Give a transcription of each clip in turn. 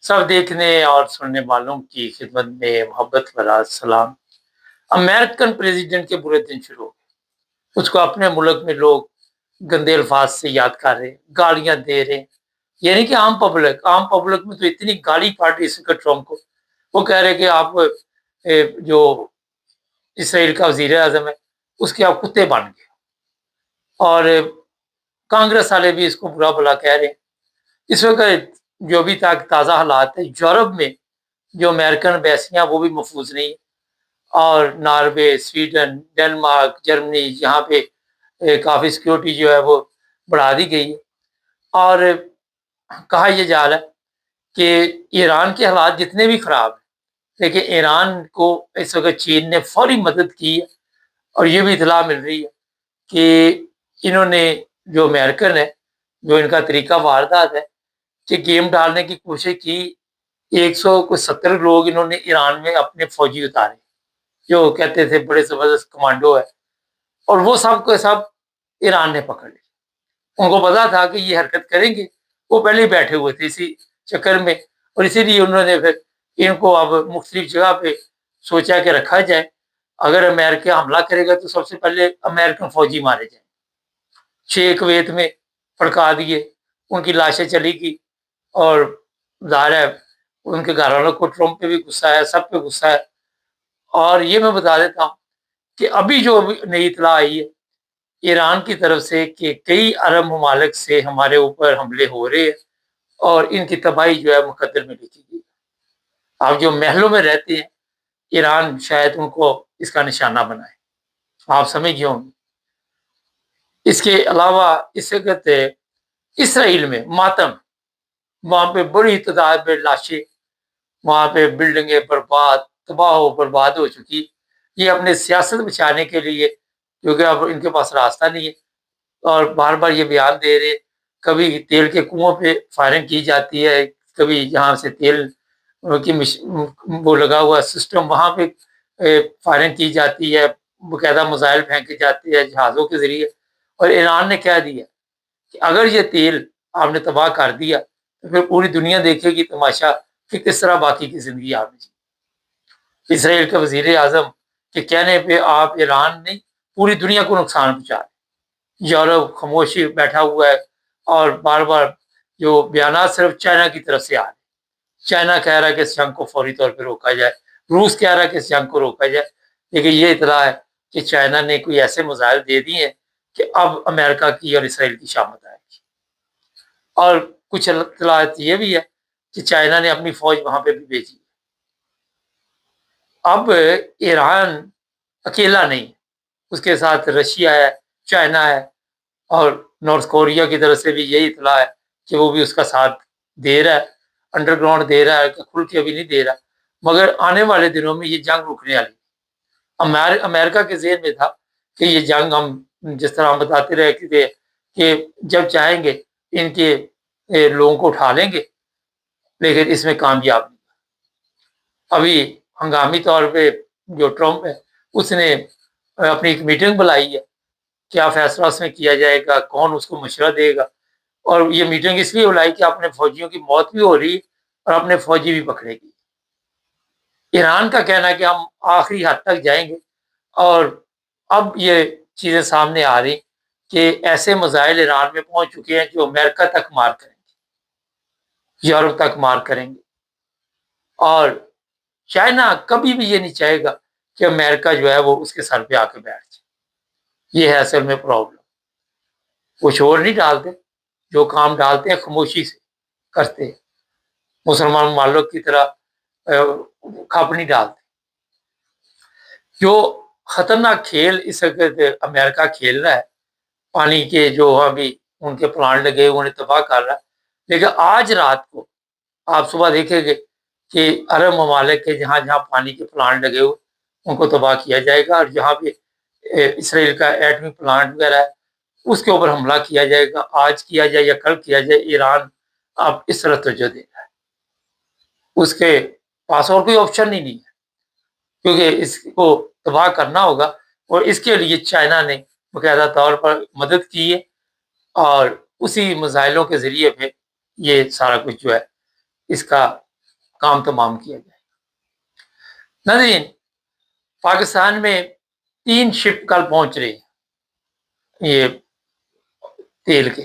सब देखने और सुनने वालों की खिदमत में मोहब्बत भरा सलाम। अमेरिकन प्रेसिडेंट के बुरे दिन शुरू हो गए। उसको अपने मुल्क में लोग गंदे अल्फाज से याद कर रहे, गालियां दे रहे। ये नहीं कि आम पब्लिक में तो इतनी गाली फाड़ रही इसके ट्रम्प को। वो कह रहे कि आप जो इसराइल का वजीर आजम है उसके आप कुत्ते बन गए। और कांग्रेस वाले भी इसको बुरा भला कह रहे हैं। इस वक्त जो भी तक ताज़ा हालात है, यूरोप में जो अमेरिकन एम्बेसियां वो भी महफूज नहीं है। और नॉर्वे, स्वीडन, डेनमार्क, जर्मनी, यहाँ पे काफ़ी सिक्योरिटी जो है वो बढ़ा दी गई है। और कहा यह जा रहा है कि ईरान के हालात जितने भी ख़राब हैं, लेकिन ईरान को इस वक्त चीन ने फौरी मदद की है। और ये भी इतला मिल रही है कि इन्होंने जो अमेरिकन है, जो इनका तरीका वारदात है कि गेम डालने की कोशिश की। 170 लोग इन्होंने ईरान में अपने फौजी उतारे जो कहते थे बड़े ज़बरदस्त कमांडो है, और वो सब के सब ईरान ने पकड़ लिया। उनको पता था कि ये हरकत करेंगे, वो पहले ही बैठे हुए थे इसी चक्कर में। और इसीलिए उन्होंने फिर इनको अब मुख्तलिफ जगह पे सोचा कि रखा जाए। अगर अमेरिका हमला करेगा तो सबसे पहले अमेरिकन फौजी मारे जाए। 6 कुवैत में फड़का दिए, उनकी लाशें चली गई। और ज़ाहिर है उनके घर वालों को ट्रम्प पे भी गुस्सा है, सब पे गुस्सा है। और ये मैं बता देता हूँ कि अभी जो नई इत्तला आई है ईरान की तरफ से कि कई अरब ममालिक से हमारे ऊपर हमले हो रहे हैं और इनकी तबाही जो है मुकद्दर में लिखी गई। आप जो महलों में रहते हैं, ईरान शायद उनको इसका निशाना बनाए। आप समझ गए होंगे। इसके अलावा इससे कहते इसराइल में मातम, वहाँ पे बड़ी तादाद में लाशें, वहाँ पे बिल्डिंगें बर्बाद, तबाह बर्बाद हो चुकी। ये अपने सियासत बचाने के लिए, क्योंकि अब इनके पास रास्ता नहीं है, और बार बार ये बयान दे रहे, कभी तेल के कुओं पे फायरिंग की जाती है, कभी जहाँ से तेल की वो लगा हुआ सिस्टम वहाँ पे फायरिंग की जाती है, बाकायदा मिसाइल फेंके जाते हैं जहाज़ों के ज़रिए। और ईरान ने कह दिया कि अगर ये तेल आपने तबाह कर दिया तो फिर पूरी दुनिया देखेगी तमाशा कि किस तरह बाकी की ज़िंदगी आपने जी। इसराइल के वज़ीर आज़म के कहने पे आप ईरान नहीं, पूरी दुनिया को नुकसान पहुँचा रहे। यूरोप खामोशी बैठा हुआ है और बार बार जो बयान सिर्फ चाइना की तरफ से आ रहे। चाइना कह रहा है कि इस जंग को फौरी तौर पर रोका जाए, रूस कह रहा है कि इस जंग को रोका जाए। लेकिन ये इतला है कि चाइना ने कोई ऐसे मिसाइल दे दिए हैं कि अब अमेरिका की और इसराइल की शामत आएगी। और कुछ इतलात ये भी है कि चाइना ने अपनी फौज वहां पे भी भेजी। अब ईरान अकेला नहीं, उसके साथ रशिया है, चाइना है, और नॉर्थ कोरिया की तरफ से भी यही इतला है कि वो भी उसका साथ दे रहा है, अंडरग्राउंड दे रहा है, खुल के अभी नहीं दे रहा। मगर आने वाले दिनों में ये जंग रुकने वाली। अमेरिका के ज़हन में था कि ये जंग हम जिस तरह हम बताते रहे कि जब चाहेंगे इनके लोगों को उठा लेंगे, लेकिन इसमें कामयाब नहीं। अभी हंगामी तौर पे जो ट्रम्प है उसने अपनी एक मीटिंग बुलाई है, क्या फैसला उसमें किया जाएगा, कौन उसको मशवरा देगा। और ये मीटिंग इसलिए बुलाई कि अपने फौजियों की मौत भी हो रही और अपने फौजी भी पकड़ेगी। ईरान का कहना है कि हम आखिरी हद तक जाएंगे। और अब ये चीज़ें सामने आ रही कि ऐसे मिसाइल ईरान में पहुंच चुके हैं जो अमेरिका तक मार करेंगे, यूरोप तक मार करेंगे। और चाइना कभी भी ये नहीं चाहेगा कि अमेरिका जो है वो उसके सर पे आके बैठ जाए। ये है असल में प्रॉब्लम। वो शोर नहीं डालते, जो काम डालते हैं खामोशी से करते हैं। मुसलमान मालिक की तरह खप नहीं डालते। जो खतरनाक खेल इस वक्त अमेरिका खेल रहा है, पानी के जो अभी उनके प्लांट लगे उन्हें तबाह कर रहा है। लेकिन आज रात को आप सुबह देखेंगे कि अरब ममालिक के जहाँ जहाँ पानी के प्लांट लगे हुए उनको तबाह किया जाएगा, और जहाँ पे इसराइल का एटमी प्लांट वगैरह है उसके ऊपर हमला किया जाएगा। आज किया जाए या कल किया जाए, ईरान अब इस तरह तवज्जो दे रहा है। उसके पास और कोई ऑप्शन ही नहीं है, क्योंकि इसको तबाह करना होगा। और इसके लिए चाइना ने बाकायदा तौर पर मदद की है, और उसी मिसाइलों के ज़रिए पे ये सारा कुछ जो है इसका काम तमाम किया जाए। नाज़रीन, पाकिस्तान में 3 शिप कल पहुंच रही हैं ये तेल के,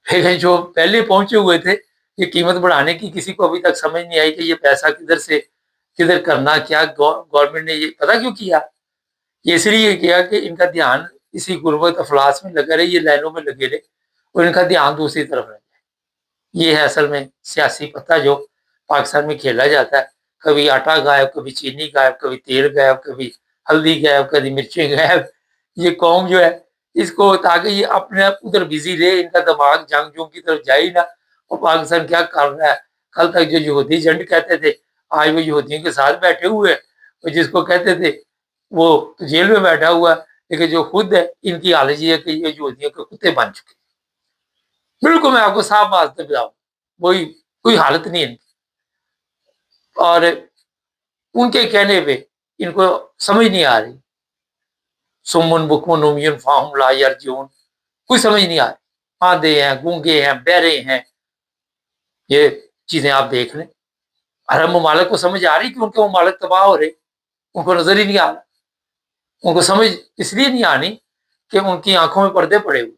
लेकिन जो पहले पहुंचे हुए थे, ये कीमत बढ़ाने की किसी को अभी तक समझ नहीं आई कि ये पैसा किधर से किधर करना क्या। गवर्नमेंट ने ये पता क्यों किया? ये इसलिए किया कि इनका ध्यान इसी गुर्बत अफलास में लगा रहे, ये लाइनों में लगे रहे और इनका ध्यान दूसरी तरफ रह जाए। ये है असल में सियासी पत्ता जो पाकिस्तान में खेला जाता है। कभी आटा गायब, कभी चीनी गायब, कभी तेल गायब, कभी हल्दी गायब, कभी मिर्चें गायब। ये कौम जो है इसको, ताकि ये अपने आप उधर बिजी रहे, इनका दिमाग जंग जों की तरफ जाए ही ना। और पाकिस्तान क्या कर रहा है? कल तक जो यहूदी झंड कहते थे, आज वो यहूदियों के साथ बैठे हुए हैं, और जिसको कहते थे वो तो जेल में बैठा हुआ है, लेकिन जो खुद है इनकी हालत ये है कि ये यहूदियों के कुत्ते बन चुके हैं। बिल्कुल, मैं आपको साफ बात से बताऊं, वही कोई हालत नहीं है इनकी। और उनके कहने पे इनको समझ नहीं आ रही। सुमन बुकमन उमियन फाहम ला यरजून, कोई समझ नहीं आ रही। आंधे हैं, गूंगे हैं, बहरे हैं, ये चीजें आप देख लें। अरब ममालिक को समझ आ रही कि उनके ममालिक तबाह हो रहे, उनको नजर ही नहीं आ रहा। उनको समझ इसलिए नहीं आनी कि उनकी आंखों में पर्दे पड़े हुए।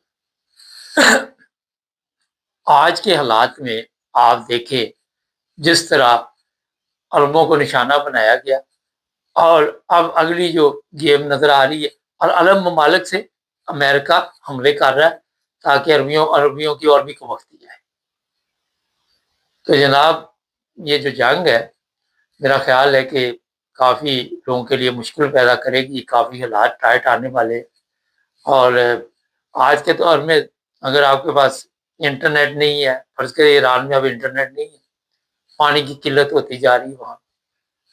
आज के हालात में आप देखें जिस तरह अरबों को निशाना बनाया गया, और अब अगली जो गेम नजर आ रही है, और अरब ममालिक से अमेरिका हमले कर रहा है ताकि अरबियों की और भी कमख्ती जाए। तो जनाब, ये जो जंग है, मेरा ख्याल है कि काफ़ी लोगों के लिए मुश्किल पैदा करेगी, काफ़ी हालात टाइट आने वाले। और आज के दौर में अगर आपके पास इंटरनेट नहीं है, फर्ज करिए ईरान में अब इंटरनेट नहीं है, पानी की किल्लत होती जा रही है वहाँ,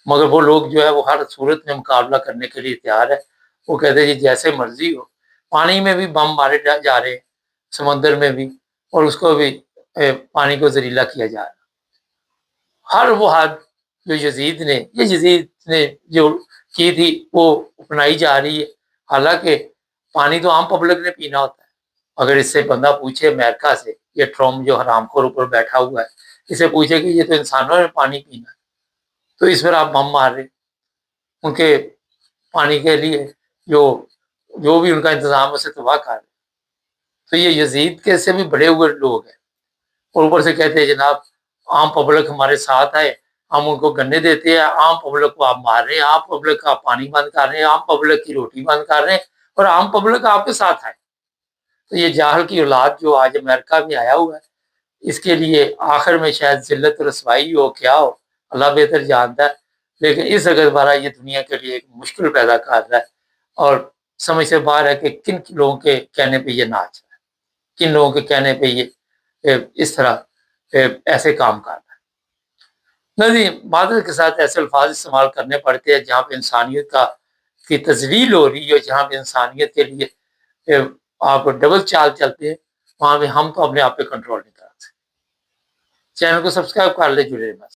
मगर वो लोग जो है वो हर सूरत में मुकाबला करने के लिए तैयार है। वो कहते हैं जी जैसे मर्जी हो, पानी में भी बम मारे जा रहे हैं, समंदर में भी, और उसको भी पानी को जहरीला किया जा रहा है। हर वो हद जो यजीद ने जो की थी वो अपनाई जा रही है। हालांकि पानी तो आम पब्लिक ने पीना होता है। अगर इससे बंदा पूछे अमेरिका से, ये ट्रम्प जो हरामखोर ऊपर बैठा हुआ है, इसे पूछे कि ये तो इंसानों ने पानी पीना है, तो इस पर आप बम मार रहे। उनके पानी के लिए जो जो भी उनका इंतजाम उसे तबाह कर रहे। तो ये यजीद के से भी बड़े हुए लोग हैं, और ऊपर से कहते हैं जनाब आम पब्लिक हमारे साथ है, हम उनको गन्ने देते हैं, आम पब्लिक को आप मार रहे हैं, आम पब्लिक का पानी बंद कर रहे हैं, आम पब्लिक की रोटी बंद कर रहे हैं, और आम पब्लिक आपके साथ है। तो ये जाहल की औलाद जो आज अमेरिका में आया हुआ है, इसके लिए आखिर में शायद जिल्लत रसवाई हो, क्या हो, अल्लाह बेहतर जानता है। लेकिन इस अगर बारा ये दुनिया के लिए एक मुश्किल पैदा कर रहा है, और समझ से बाहर है कि किन लोगों के कहने पे ये नाच रहा है, किन लोगों के कहने पे ये इस तरह ऐसे काम कर रहा है। नहीं, बादल के साथ ऐसे अल्फाज इस्तेमाल करने पड़ते हैं जहाँ पे इंसानियत की तजलील हो रही है, जहाँ पे इंसानियत के लिए आप डबल चाल चलते हैं, वहाँ पे हम तो अपने आप पे कंट्रोल नहीं कर सकते। चैनल को सब्सक्राइब कर ले, जुड़े रहना।